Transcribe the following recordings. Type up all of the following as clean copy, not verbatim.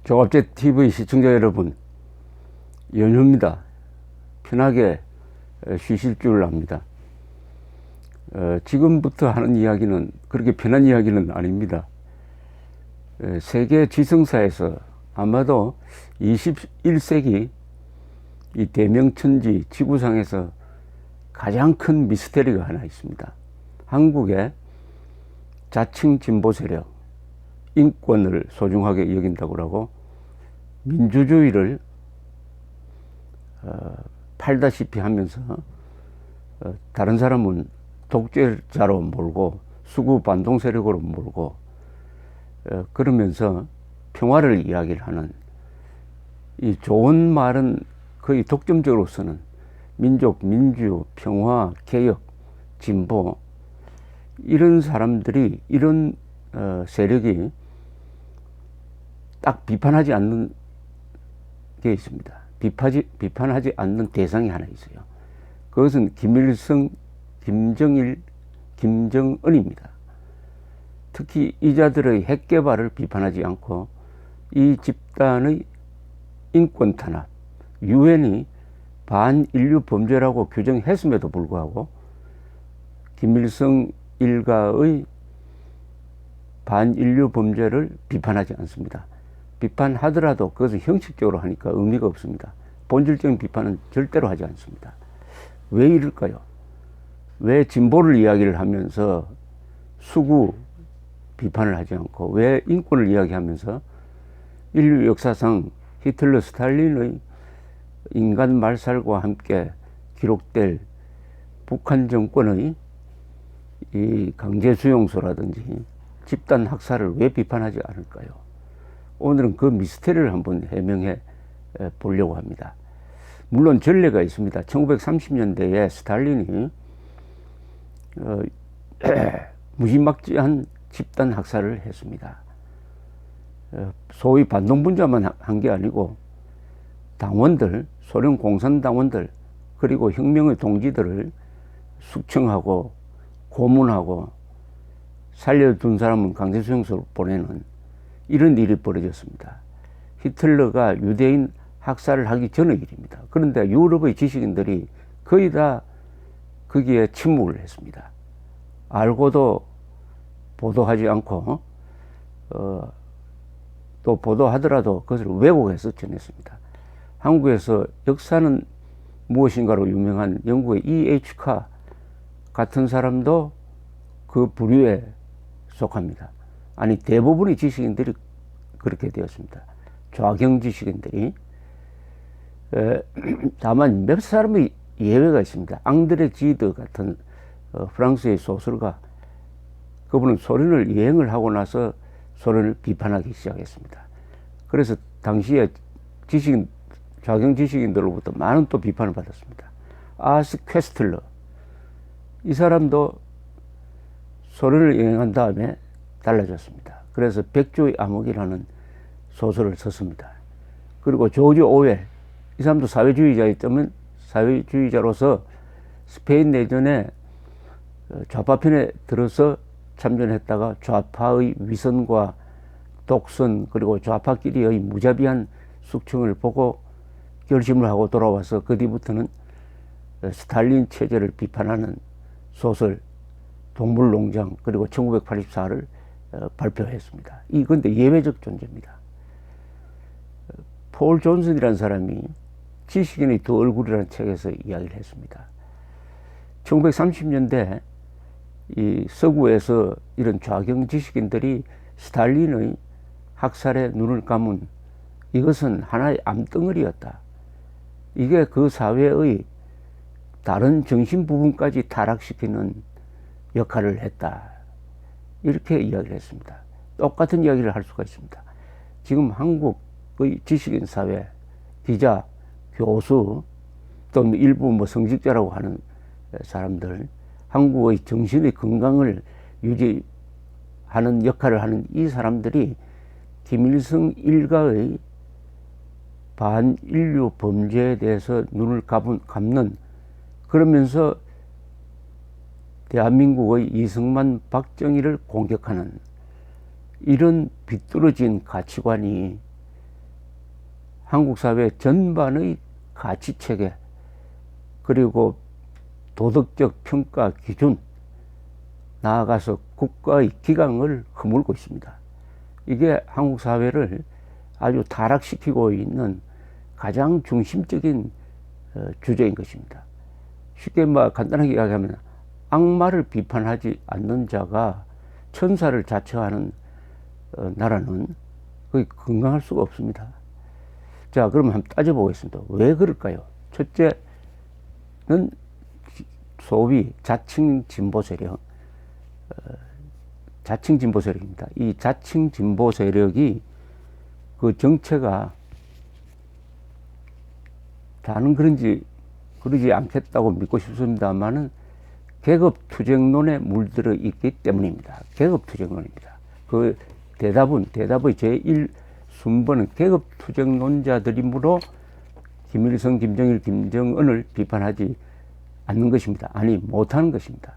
조갑제 TV 시청자 여러분, 연휴입니다. 편하게 쉬실 줄 압니다. 지금부터 하는 이야기는 그렇게 편한 이야기는 아닙니다. 세계 지성사에서 아마도 21세기 이 대명천지 지구상에서 가장 큰 미스테리가 하나 있습니다. 한국의 자칭 진보 세력, 인권을 소중하게 여긴다고 하고 민주주의를 팔다시피 하면서 다른 사람은 독재자로 몰고 수구 반동 세력으로 몰고 그러면서 평화를 이야기를 하는, 이 좋은 말은 거의 독점적으로 쓰는 민족, 민주, 평화, 개혁, 진보, 이런 사람들이, 이런 세력이 딱 비판하지 않는 게 있습니다. 비판하지 않는 대상이 하나 있어요. 그것은 김일성, 김정일, 김정은입니다. 특히 이자들의 핵 개발을 비판하지 않고 이 집단의 인권 탄압, 유엔이 반인류 범죄라고 규정했음에도 불구하고 김일성 일가의 반인류 범죄를 비판하지 않습니다. 비판하더라도 그것은 형식적으로 하니까 의미가 없습니다. 본질적인 비판은 절대로 하지 않습니다. 왜 이럴까요? 왜 진보를 이야기를 하면서 수구 비판을 하지 않고, 왜 인권을 이야기하면서 인류 역사상 히틀러, 스탈린의 인간 말살과 함께 기록될 북한 정권의 이 강제 수용소라든지 집단 학살을 왜 비판하지 않을까요? 오늘은 그 미스테리를 한번 해명해 보려고 합니다. 물론 전례가 있습니다. 1930년대에 스탈린이 무지막지한 집단 학살을 했습니다. 소위 반동분자만 한 게 아니고 당원들, 소련 공산당원들, 그리고 혁명의 동지들을 숙청하고 고문하고 살려둔 사람은 강제수용소로 보내는 이런 일이 벌어졌습니다. 히틀러가 유대인 학살을 하기 전의 일입니다. 그런데 유럽의 지식인들이 거의 다 거기에 침묵을 했습니다. 알고도 보도하지 않고 또 보도하더라도 그것을 왜곡해서 전했습니다. 한국에서 역사는 무엇인가로 유명한 영국의 E.H. 카 같은 사람도 그 부류에 속합니다. 아니, 대부분의 지식인들이 그렇게 되었습니다. 좌경 지식인들이. 다만 몇 사람의 예외가 있습니다. 앙드레 지드 같은 프랑스의 소설가, 그분은 소련을 여행을 하고 나서 소련을 비판하기 시작했습니다. 그래서 당시에 좌경 지식인들로부터 많은 또 비판을 받았습니다. 아스 퀘스틀러, 이 사람도 소련을 여행한 다음에 달라졌습니다. 그래서 백조의 암흑이라는 소설을 썼습니다. 그리고 조지 오웰, 이 사람도 사회주의자였다면 사회주의자로서 스페인 내전에 좌파편에 들어서 참전했다가 좌파의 위선과 독선, 그리고 좌파끼리의 무자비한 숙청을 보고 결심을 하고 돌아와서 그 뒤부터는 스탈린 체제를 비판하는 소설 동물농장, 그리고 1984를 발표했습니다. 이건데 예외적 존재입니다. 폴 존슨이라는 사람이 지식인의 두 얼굴이라는 책에서 이야기를 했습니다. 1930년대 이 서구에서 이런 좌경 지식인들이 스탈린의 학살에 눈을 감은 이것은 하나의 암덩어리였다. 이게 그 사회의 다른 정신 부분까지 타락시키는 역할을 했다. 이렇게 이야기를 했습니다. 똑같은 이야기를 할 수가 있습니다. 지금 한국의 지식인 사회, 기자, 교수, 또 일부 성직자라고 하는 사람들, 한국의 정신의 건강을 유지하는 역할을 하는 이 사람들이 김일성 일가의 반인류 범죄에 대해서 눈을 감는, 그러면서 대한민국의 이승만, 박정희를 공격하는 이런 비뚤어진 가치관이 한국 사회 전반의 가치체계 그리고 도덕적 평가 기준, 나아가서 국가의 기강을 허물고 있습니다. 이게 한국 사회를 아주 타락시키고 있는 가장 중심적인 주제인 것입니다. 쉽게 간단하게 이야기하면 악마를 비판하지 않는 자가 천사를 자처하는 나라는 거의 건강할 수가 없습니다. 자, 그럼 한번 따져보겠습니다. 왜 그럴까요? 첫째는 소위 자칭 진보 세력, 자칭 진보 세력입니다. 이 자칭 진보 세력이 그 정체가 다는 그러지 않겠다고 믿고 싶습니다만은 계급투쟁론에 물들어 있기 때문입니다. 계급투쟁론입니다. 그 대답의 제1순번은 계급투쟁론자들이므로 김일성, 김정일, 김정은을 비판하지 않는 것입니다. 아니, 못하는 것입니다.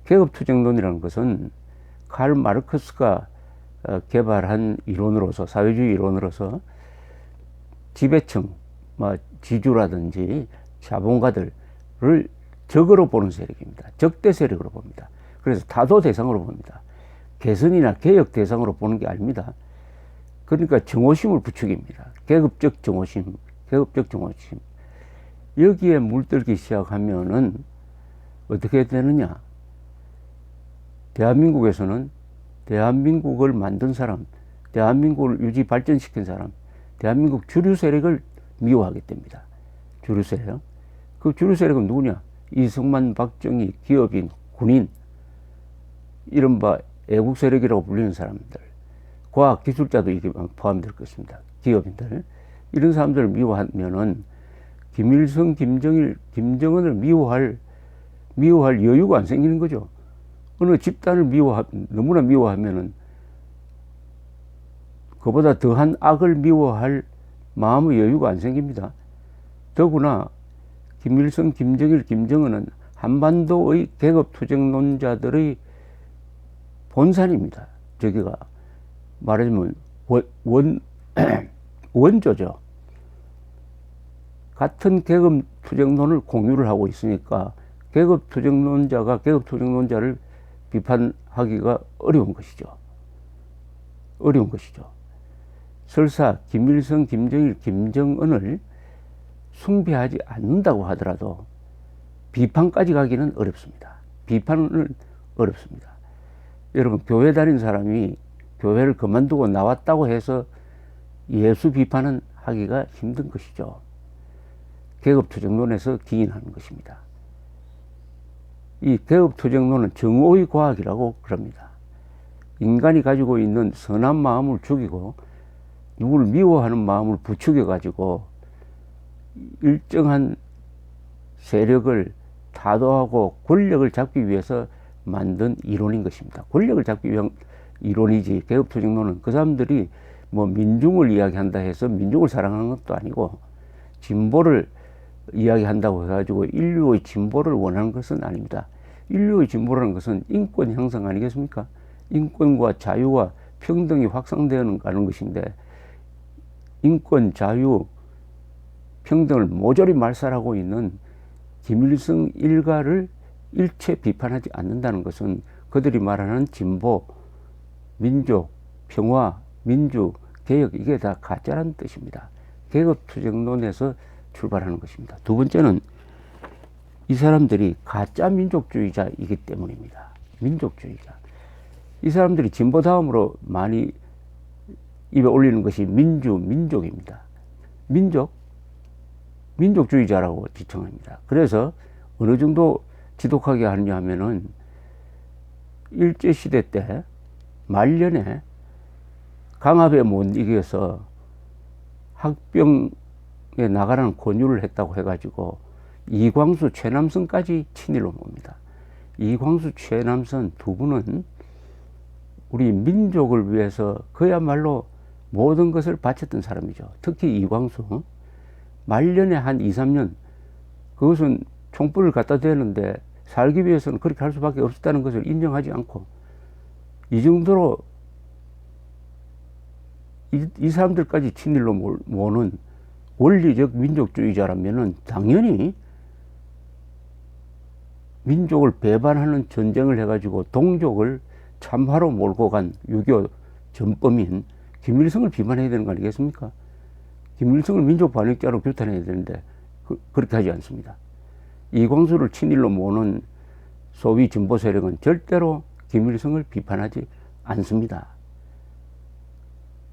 계급투쟁론이라는 것은 칼 마르크스가 개발한 이론으로서, 사회주의 이론으로서 지배층, 지주라든지 자본가들을 적으로 보는 세력입니다. 적대 세력으로 봅니다. 그래서 타도 대상으로 봅니다. 개선이나 개혁 대상으로 보는 게 아닙니다. 그러니까 정오심을 부추깁니다. 계급적 정오심, 계급적 정오심. 여기에 물들기 시작하면은 어떻게 되느냐? 대한민국에서는 대한민국을 만든 사람, 대한민국을 유지 발전시킨 사람, 대한민국 주류 세력을 미워하게 됩니다. 주류 세력. 그 주류 세력은 누구냐? 이승만, 박정희, 기업인, 군인, 이른바 애국 세력이라고 불리는 사람들, 과학 기술자도 이게 포함될 것입니다. 기업인들. 이런 사람들을 미워하면은 김일성, 김정일, 김정은을 미워할 여유가 안 생기는 거죠. 어느 집단을 너무나 미워하면은 그보다 더한 악을 미워할 마음의 여유가 안 생깁니다. 더구나 김일성, 김정일, 김정은은 한반도의 계급투쟁론자들의 본산입니다. 저기가 말하자면 원조죠. 같은 계급투쟁론을 공유를 하고 있으니까 계급투쟁론자가 계급투쟁론자를 비판하기가 어려운 것이죠. 어려운 것이죠. 설사 김일성, 김정일, 김정은을 숭배하지 않는다고 하더라도 비판까지 가기는 어렵습니다. 비판은 어렵습니다. 여러분, 교회 다닌 사람이 교회를 그만두고 나왔다고 해서 예수 비판은 하기가 힘든 것이죠. 계급투쟁론에서 기인하는 것입니다. 이 계급투쟁론은 정오의 과학이라고 그럽니다. 인간이 가지고 있는 선한 마음을 죽이고 누구를 미워하는 마음을 부추겨 가지고 일정한 세력을 타도하고 권력을 잡기 위해서 만든 이론인 것입니다. 권력을 잡기 위한 이론이지, 계급투쟁론은 그 사람들이 민중을 이야기한다 해서 민중을 사랑하는 것도 아니고 진보를 이야기한다고 해가지고 인류의 진보를 원하는 것은 아닙니다. 인류의 진보라는 것은 인권 향상 아니겠습니까? 인권과 자유와 평등이 확산되어 가는 것인데, 인권, 자유, 평등을 모조리 말살하고 있는 김일성 일가를 일체 비판하지 않는다는 것은 그들이 말하는 진보, 민족, 평화, 민주, 개혁, 이게 다 가짜라는 뜻입니다. 계급투쟁론에서 출발하는 것입니다. 두 번째는 이 사람들이 가짜 민족주의자이기 때문입니다. 민족주의자. 이 사람들이 진보 다음으로 많이 입에 올리는 것이 민족입니다. 민족주의자라고 지칭합니다. 그래서 어느 정도 지독하게 하느냐 하면은 일제시대 때 말년에 강압에 못 이겨서 학병에 나가라는 권유를 했다고 해가지고 이광수, 최남선까지 친일로 봅니다. 이광수, 최남선 두 분은 우리 민족을 위해서 그야말로 모든 것을 바쳤던 사람이죠. 특히 이광수, 말년에 한 2, 3년, 그것은 총불을 갖다 대는데 살기 위해서는 그렇게 할 수밖에 없었다는 것을 인정하지 않고, 이 정도로 이 사람들까지 친일로 모는 원리적 민족주의자라면은 당연히 민족을 배반하는 전쟁을 해가지고 동족을 참화로 몰고 간 유교 전범인 김일성을 비판해야 되는 거 아니겠습니까? 김일성을 민족 반역자로 규탄해야 되는데 그렇게 하지 않습니다. 이광수를 친일로 모는 소위 진보 세력은 절대로 김일성을 비판하지 않습니다.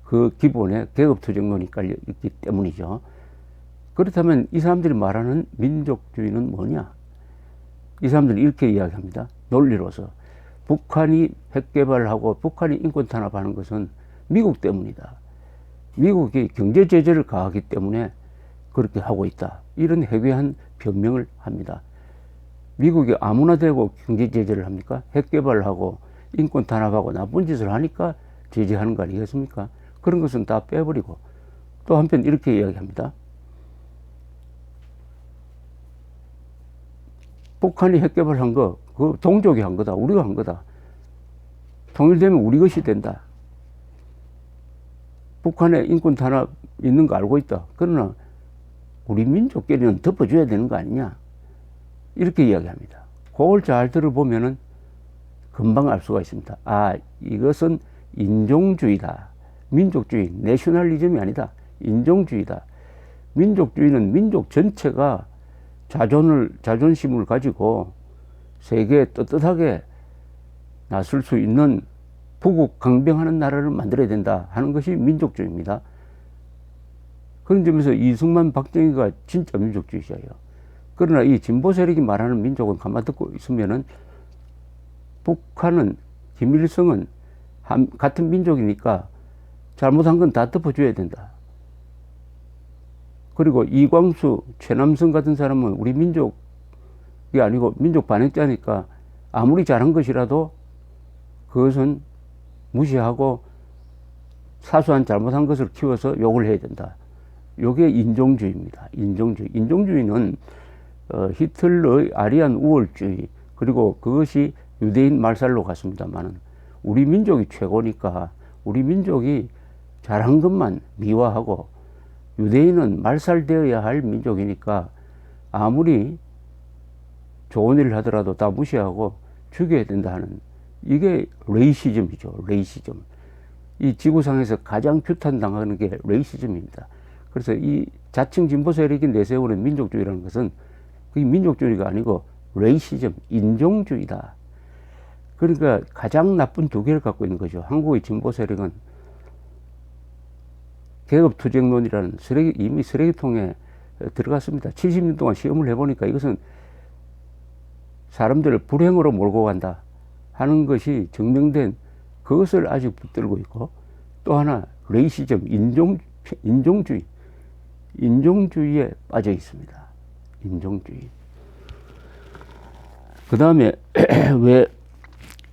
그 기본에 계급투쟁론이 깔려있기 때문이죠. 그렇다면 이 사람들이 말하는 민족주의는 뭐냐? 이 사람들은 이렇게 이야기합니다. 논리로서 북한이 핵개발하고 북한이 인권 탄압하는 것은 미국 때문이다. 미국이 경제 제재를 가하기 때문에 그렇게 하고 있다. 이런 해괴한 변명을 합니다. 미국이 아무나 되고 경제 제재를 합니까? 핵개발을 하고 인권 탄압하고 나쁜 짓을 하니까 제재하는 거 아니겠습니까? 그런 것은 다 빼버리고 또 한편 이렇게 이야기합니다. 북한이 핵개발한 거, 그 동족이 한 거다. 우리가 한 거다. 통일되면 우리 것이 된다. 북한에 인권 탄압 있는 거 알고 있다. 그러나 우리 민족끼리는 덮어줘야 되는 거 아니냐. 이렇게 이야기합니다. 그걸 잘 들어보면은 금방 알 수가 있습니다. 아, 이것은 인종주의다. 민족주의, 내셔널리즘이 아니다. 인종주의다. 민족주의는 민족 전체가 자존심을 가지고 세계에 떳떳하게 나설 수 있는 부국 강병하는 나라를 만들어야 된다 하는 것이 민족주의입니다. 그런 점에서 이승만, 박정희가 진짜 민족주의자예요. 그러나 이 진보 세력이 말하는 민족은 가만 듣고 있으면은 북한은, 김일성은 같은 민족이니까 잘못한 건 다 덮어줘야 된다. 그리고 이광수, 최남성 같은 사람은 우리 민족이 아니고 민족 반역자니까 아무리 잘한 것이라도 그것은 무시하고 사소한 잘못한 것을 키워서 욕을 해야 된다. 이게 인종주의입니다. 인종주의. 인종주의는 히틀러의 아리안 우월주의, 그리고 그것이 유대인 말살로 갔습니다만은 우리 민족이 최고니까 우리 민족이 잘한 것만 미화하고 유대인은 말살되어야 할 민족이니까 아무리 좋은 일을 하더라도 다 무시하고 죽여야 된다 하는, 이게 레이시즘이죠. 레이시즘. 이 지구상에서 가장 규탄당하는 게 레이시즘입니다. 그래서 이 자칭 진보 세력이 내세우는 민족주의라는 것은 그게 민족주의가 아니고 레이시즘, 인종주의다. 그러니까 가장 나쁜 두 개를 갖고 있는 거죠. 한국의 진보 세력은 계급투쟁론이라는 이미 쓰레기통에 들어갔습니다. 70년 동안 시험을 해보니까 이것은 사람들을 불행으로 몰고 간다 하는 것이 증명된 그것을 아직 붙들고 있고, 또 하나 레이시즘, 인종주의에 빠져 있습니다. 인종주의. 그 다음에 왜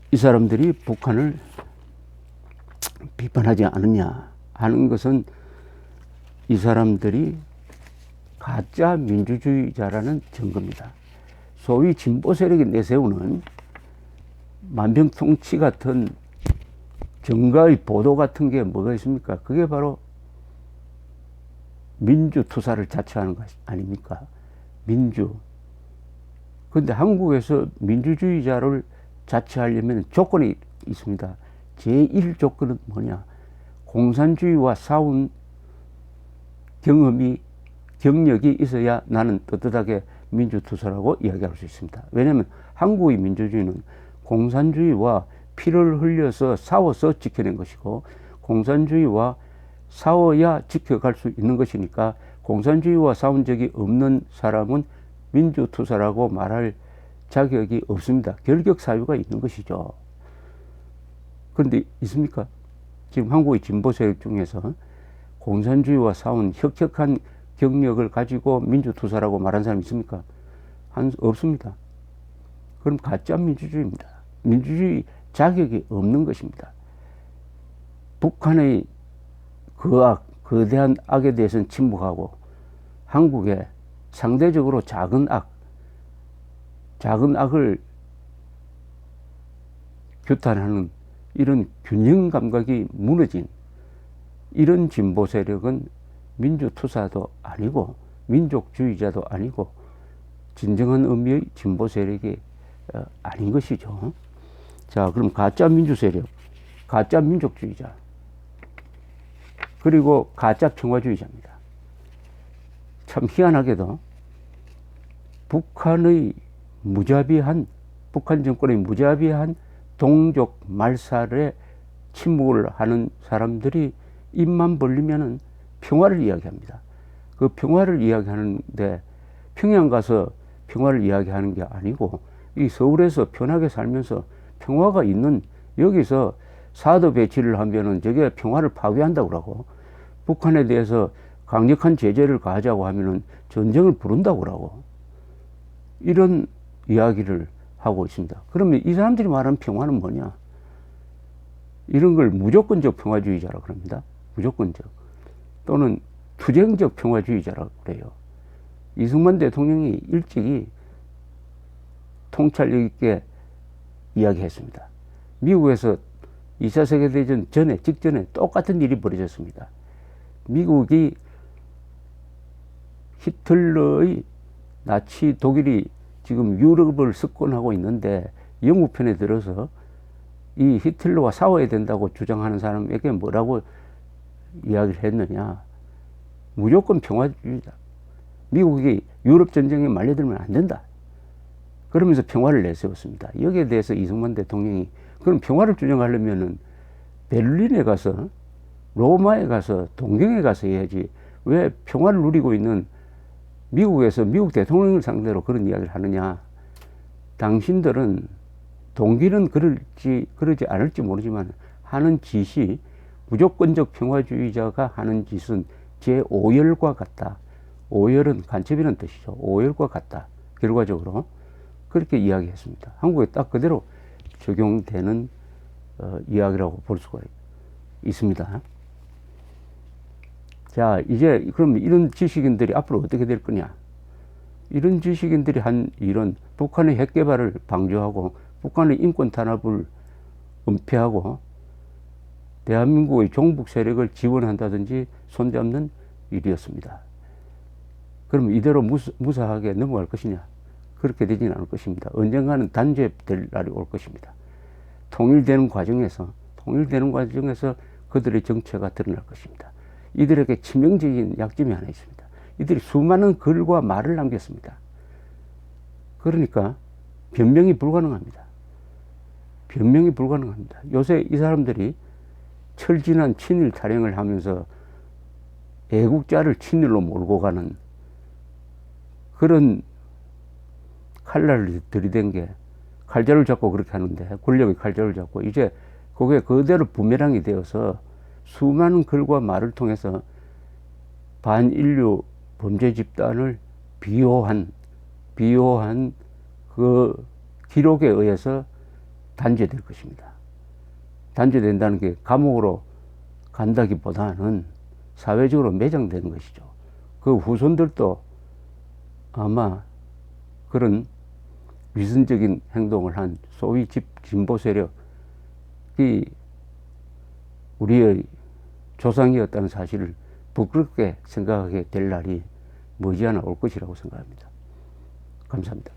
이 사람들이 북한을 비판하지 않느냐 하는 것은 이 사람들이 가짜 민주주의자라는 증거입니다. 소위 진보 세력이 내세우는 만병통치 같은 정가의 보도 같은 게 뭐가 있습니까? 그게 바로 민주투사를 자처하는 것 아닙니까? 그런데 한국에서 민주주의자를 자처하려면 조건이 있습니다. 제1조건은 뭐냐? 공산주의와 싸운 경력이 있어야 나는 떳떳하게 민주투사라고 이야기할 수 있습니다. 왜냐하면 한국의 민주주의는 공산주의와 피를 흘려서 싸워서 지켜낸 것이고, 공산주의와 싸워야 지켜갈 수 있는 것이니까 공산주의와 싸운 적이 없는 사람은 민주투사라고 말할 자격이 없습니다. 결격 사유가 있는 것이죠. 그런데 있습니까? 지금 한국의 진보 세력 중에서 공산주의와 싸운 혁혁한 경력을 가지고 민주투사라고 말한 사람이 있습니까? 없습니다. 그럼 가짜 민주주의입니다. 민주주의 자격이 없는 것입니다. 북한의 거대한 악에 대해서는 침묵하고 한국의 상대적으로 작은 악을 규탄하는 이런 균형 감각이 무너진 이런 진보 세력은 민주투사도 아니고 민족주의자도 아니고 진정한 의미의 진보 세력이 아닌 것이죠. 자, 그럼 가짜 민주 세력, 가짜 민족주의자, 그리고 가짜 평화주의자입니다. 참 희한하게도 북한 정권의 무자비한 동족 말살에 침묵을 하는 사람들이 입만 벌리면은 평화를 이야기합니다. 그 평화를 이야기하는데 평양 가서 평화를 이야기하는 게 아니고 이 서울에서 편하게 살면서 평화가 있는 여기서 사드 배치를 하면은 저게 평화를 파괴한다고 그러고 북한에 대해서 강력한 제재를 가하자고 하면은 전쟁을 부른다고 그러고 이런 이야기를 하고 있습니다. 그러면 이 사람들이 말하는 평화는 뭐냐? 이런 걸 무조건적 평화주의자라고 합니다. 무조건적. 또는 투쟁적 평화주의자라고 그래요. 이승만 대통령이 일찍이 통찰력 있게 이야기했습니다. 미국에서 2차 세계대전 직전에 똑같은 일이 벌어졌습니다. 미국이 히틀러의 나치 독일이 지금 유럽을 석권하고 있는데 영국 편에 들어서 이 히틀러와 싸워야 된다고 주장하는 사람에게 뭐라고 이야기를 했느냐. 무조건 평화주의다. 미국이 유럽 전쟁에 말려들면 안 된다. 그러면서 평화를 내세웠습니다. 여기에 대해서 이승만 대통령이 그럼 평화를 주장하려면은 베를린에 가서 로마에 가서 동경에 가서 해야지 왜 평화를 누리고 있는 미국에서 미국 대통령을 상대로 그런 이야기를 하느냐. 당신들은 동기는 그러지 않을지 모르지만 하는 짓이 무조건적 평화주의자가 하는 짓은 제5열과 같다. 5열은 간첩이라는 뜻이죠. 5열과 같다. 결과적으로 그렇게 이야기했습니다. 한국에 딱 그대로 적용되는 이야기라고 볼 수가 있습니다. 자, 이제 그럼 이런 지식인들이 앞으로 어떻게 될 거냐? 이런 지식인들이 한 일은 북한의 핵 개발을 방조하고 북한의 인권 탄압을 은폐하고 대한민국의 종북 세력을 지원한다든지 손잡는 일이었습니다. 그럼 이대로 무사하게 넘어갈 것이냐? 그렇게 되지는 않을 것입니다. 언젠가는 단죄될 날이 올 것입니다. 통일되는 과정에서 그들의 정체가 드러날 것입니다. 이들에게 치명적인 약점이 하나 있습니다. 이들이 수많은 글과 말을 남겼습니다. 그러니까 변명이 불가능합니다. 요새 이 사람들이 철진한 친일 타령을 하면서 애국자를 친일로 몰고 가는 그런 칼날을 들이댄 게 칼자루를 잡고 그렇게 하는데 권력의 칼자루를 잡고 이제 그게 그대로 부메랑이 되어서 수많은 글과 말을 통해서 반인류 범죄 집단을 비호한 그 기록에 의해서 단죄될 것입니다. 단죄된다는 게 감옥으로 간다기보다는 사회적으로 매장되는 것이죠. 그 후손들도 아마 그런 위선적인 행동을 한 소위 진보 세력이 우리의 조상이었다는 사실을 부끄럽게 생각하게 될 날이 머지않아 올 것이라고 생각합니다. 감사합니다.